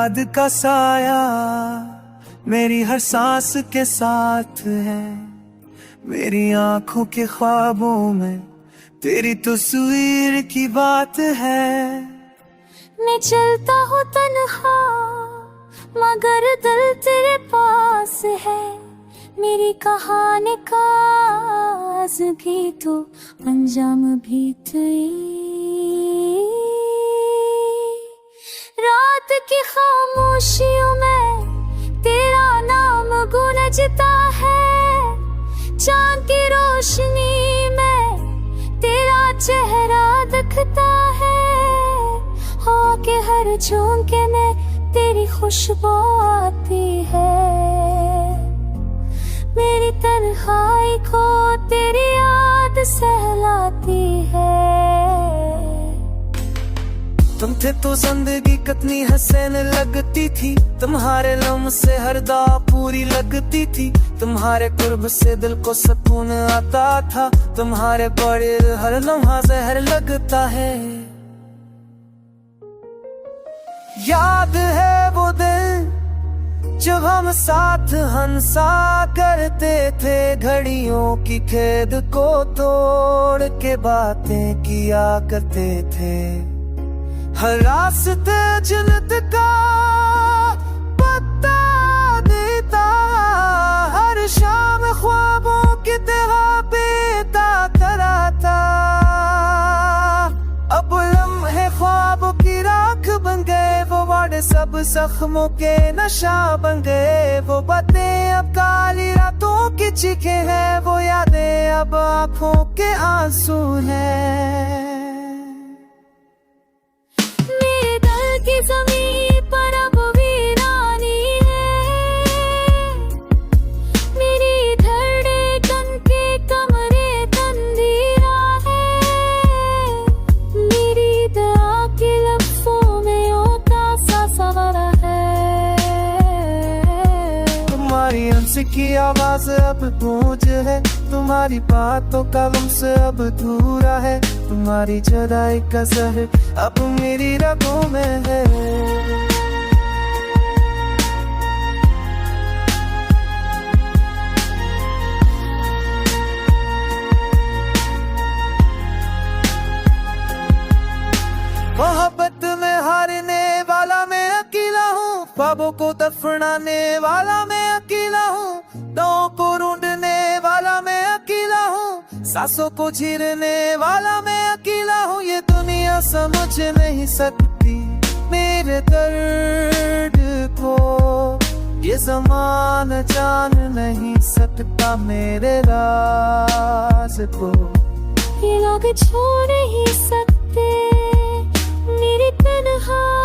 याद का साया मेरी हर सांस के साथ है। मेरी आंखों के ख्वाबों में तेरी तस्वीर की बात है। मैं चलता हूँ तन्हा मगर दिल तेरे पास है। मेरी कहानी का आस भी तो अंजाम भी तेरी। रात की खामोशियों में तेरा नाम गूंजता है। चांद की रोशनी में तेरा चेहरा दिखता है। हवा के हर झोंके में तेरी खुशबू आती है। मेरी तन्हाई को तेरी याद सहलाती है। तुम थे तो जिंदगी कितनी हसीन लगती थी। तुम्हारे लम्ह से हर दवा पूरी लगती थी। तुम्हारे कुर्ब से दिल को सुकून आता था। तुम्हारे बड़े हर लम्हा जहर लगता है। याद है वो दिन जब हम साथ हंसा करते थे। घड़ियों की खेद को तोड़ के बातें किया करते थे। हर रास्ते जन्नत का पता देता। हर शाम ख्वाबों की तरह बेता कराता। अब लम्हे ख्वाबों की राख बन गए। वो वादे सब जख्मों के नशा बन गए। वो बातें अब काली रातों की चीखें हैं। वो यादें अब आंखों के आंसू हैं। की ज़मीन पर अब वीरानी है। मेरी धड़कन के कमरे तंदीरा है। मेरी दुआ के लफ्ज़ों में होता सा सवारा है। तुम्हारी हंस की आवाज अब गूंज है। तुम्हारी बातों का लम्स अब अधूरा है। तुम्हारी जुदाई का जहर अब मेरी रगों में है। मोहब्बत में हारने वाला मैं अकेला हूँ। ख्वाबों को दफनाने वाला मैं अकेला हूँ। दांव को ढूंढने वाला मैं अकेला हूँ। सांसों को झीरने वाला मैं अकेला हूँ। ये दुनिया समझ नहीं सकती मेरे दर्द को। ये ज़माना जान नहीं सकता मेरे राज को। ये लोग छोड़ नहीं सकते मेरी तन्हाई